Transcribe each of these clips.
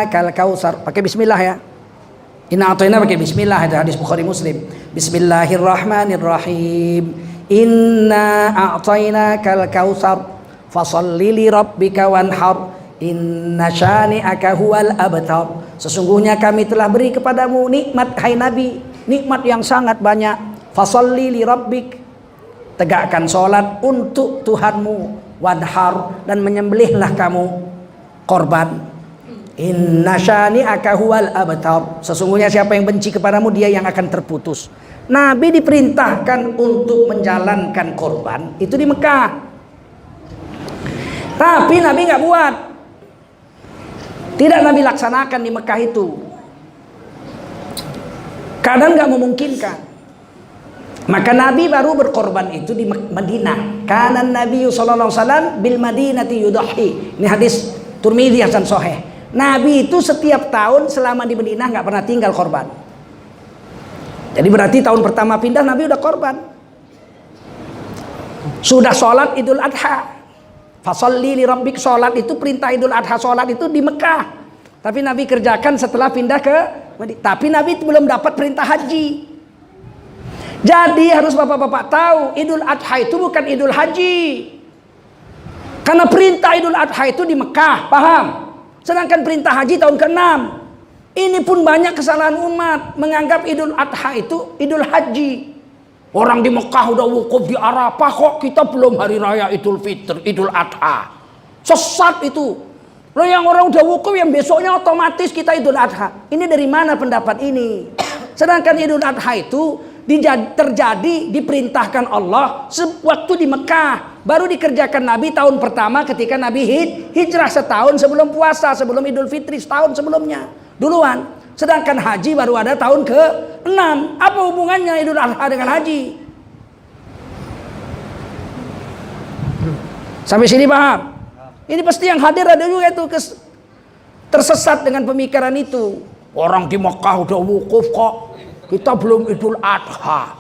a'tainakal kautsar. Pakai bismillah ya. Inna a'taina pakai bismillah, itu hadis Bukhari Muslim. Bismillahirrahmanirrahim. Inna a'tainakal kautsar fasholli li rabbika wanhar. Inna syani'aka huwal abtar. Sesungguhnya kami telah beri kepadamu nikmat, hai Nabi, nikmat yang sangat banyak. Fasholli li rabbik, tegakkan sholat untuk Tuhanmu, wanhar, dan menyembelihlah kamu korban. Inna syani'aka huwal abtar. Sesungguhnya siapa yang benci kepadamu, dia yang akan terputus. Nabi diperintahkan untuk menjalankan korban itu di Mekah, tapi Nabi nggak buat. Tidak Nabi laksanakan di Mekah itu. Kadang nggak memungkinkan. Maka Nabi baru berkorban itu di Madinah. Karena Nabi sallallahu alaihi wasallam bil Madinati yudahi. Ini hadis Tirmidzi hasan sahih. Nabi itu setiap tahun selama di Madinah nggak pernah tinggal korban. Jadi berarti tahun pertama pindah Nabi udah korban. Sudah sholat Idul Adha. Fasholli li rabbik, sholat itu perintah Idul Adha, sholat itu di Mekah. Tapi Nabi kerjakan setelah pindah ke Madinah. Tapi Nabi belum dapat perintah haji. Jadi harus bapak-bapak tahu, Idul Adha itu bukan Idul Haji. Karena perintah Idul Adha itu di Mekah, paham? Sedangkan perintah haji tahun ke-6. Ini pun banyak kesalahan umat menganggap Idul Adha itu Idul Haji. Orang di Mekah udah wukuf di Arafah, kok kita belum hari raya Idul Fitri, Idul Adha. Sesat itu. Loh, yang orang udah wukuf yang besoknya otomatis kita Idul Adha. Ini dari mana pendapat ini? Sedangkan Idul Adha itu terjadi, diperintahkan Allah waktu di Mekah. Baru dikerjakan Nabi tahun pertama ketika Nabi hijrah setahun sebelum puasa, sebelum Idul Fitri setahun sebelumnya. Duluan. Sedangkan haji baru ada tahun ke-6. Apa hubungannya Idul Adha dengan haji? Sampai sini paham? Ini pasti yang hadir ada juga itu tersesat dengan pemikiran itu. Orang di Mekah udah wukuf kok, kita belum Idul Adha.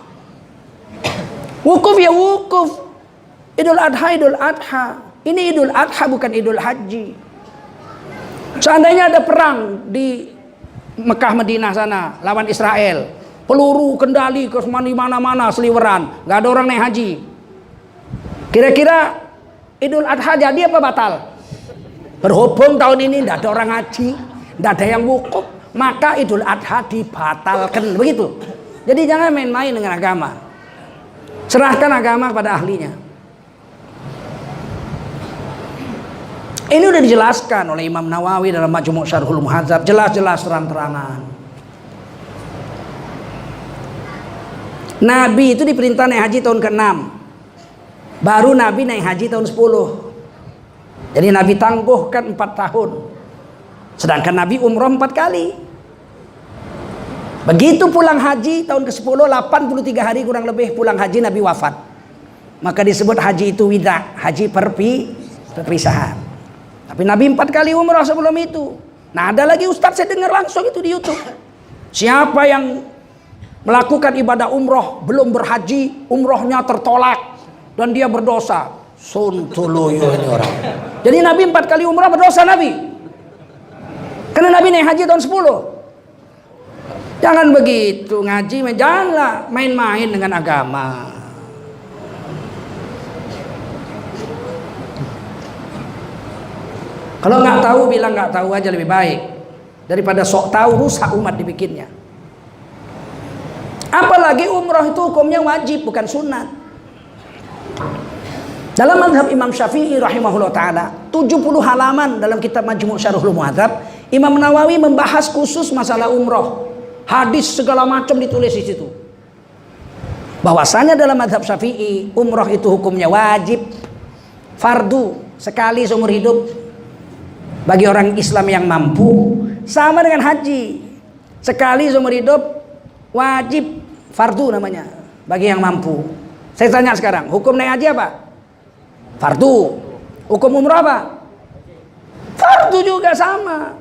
Wukuf ya wukuf. Idul Adha, Idul Adha. Ini Idul Adha bukan Idul Haji. Seandainya ada perang di Mekah Madinah sana lawan Israel, peluru kendali ke mana-mana seliweran, nggak ada orang naik haji. Kira-kira Idul Adha jadi apa batal? Berhubung tahun ini nggak ada orang haji, nggak ada yang wukuf, maka Idul Adha dibatalkan, begitu. Jadi jangan main-main dengan agama. Serahkan agama pada ahlinya. Ini udah dijelaskan oleh Imam Nawawi dalam Majmu' Syarhul Muhadzab, jelas-jelas terang-terangan. Nabi itu diperintah naik haji tahun ke-6. Baru Nabi naik haji tahun 10. Jadi Nabi tangguhkan 4 tahun. Sedangkan Nabi umroh 4 kali. Begitu pulang haji tahun ke-10, 83 hari kurang lebih pulang haji Nabi wafat. Maka disebut haji itu wida, haji perpisahan. Tapi Nabi 4 kali umrah sebelum itu. Nah, ada lagi ustaz saya dengar langsung itu di YouTube. Siapa yang melakukan ibadah umroh belum berhaji, umrohnya tertolak dan dia berdosa. Sontoloyo ini orang. Jadi Nabi 4 kali umrah berdosa Nabi. Karena Nabi naik haji tahun 10. Jangan begitu ngaji, janganlah main-main dengan agama. Kalau nggak tahu bilang nggak tahu aja lebih baik daripada sok tahu rusak umat dibikinnya. Apalagi umroh itu hukumnya wajib bukan sunat. Dalam mazhab Imam Syafi'i rahimahullah taala 70 halaman dalam kitab Majmu' Syarhul Muhadzab, Imam Nawawi membahas khusus masalah umroh. Hadis segala macam ditulis di situ. Bahwasanya dalam mazhab Syafi'i umroh itu hukumnya wajib, fardu sekali seumur hidup. Bagi orang Islam yang mampu, sama dengan haji, sekali seumur hidup wajib, fardu namanya bagi yang mampu. Saya tanya sekarang, hukum naik haji apa? Fardu. Hukum umrah apa? Fardu juga sama.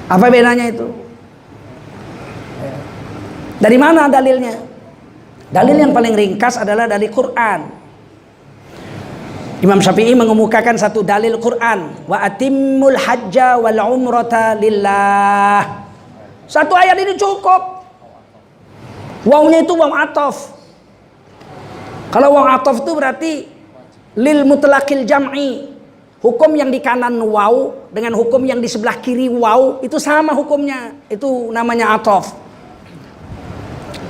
Apa bedanya itu? Dari mana dalilnya? Dalil yang paling ringkas adalah dari Quran. Imam Syafi'i mengemukakan satu dalil Quran, wa atimmul hajja wal umrata lillah. Satu ayat ini cukup. Wawnya itu waw atof. Kalau waw atof itu berarti lil mutlaqil jam'i. Hukum yang di kanan waw dengan hukum yang di sebelah kiri waw itu sama hukumnya. Itu namanya atof.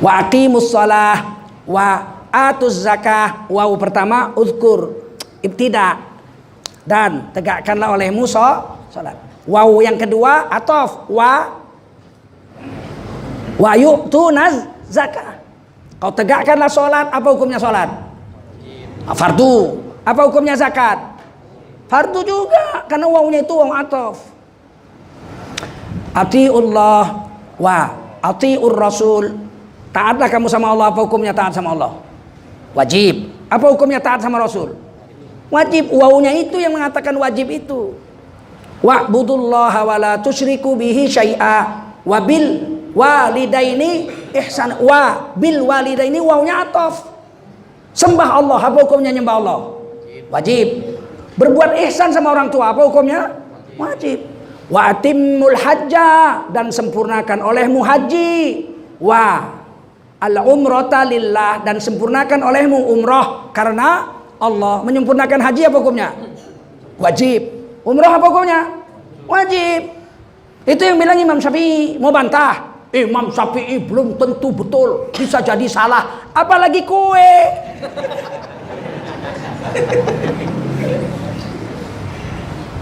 Wa aqimus shalah wa atuz zakah. Waw pertama uzkur ibtida, dan tegakkanlah olehmu salat. Waw yang kedua atof wa yu'tunaz zakah. Kau tegakkanlah salat. Apa hukumnya salat? Fardu. Apa hukumnya zakat? Fardu juga, karena wawnya itu waw atof. Atiullah wa atiur rasul. Taatlah kamu sama Allah. Apa hukumnya taat sama Allah? Wajib. Apa hukumnya taat sama Rasul? Wajib. Wawnya itu yang mengatakan wajib itu. Wa'budullaha wa la tusyriku bihi syai'a wa bil walidaini ihsan. Wa bil walidaini wawnya atof. Sembah Allah. Apa hukumnya nyembah Allah? Wajib. Berbuat ihsan sama orang tua. Apa hukumnya? Wajib. Wa atimmul hajja, dan sempurnakan olehmu haji. Wa al umrata lillah, dan sempurnakan olehmu umrah karena Allah. Menyempurnakan haji apa hukumnya? Wajib. Umrah apa hukumnya? Wajib. Itu yang bilang Imam Syafi'i. Mau bantah? Imam Syafi'i belum tentu betul, bisa jadi salah. Apalagi kue.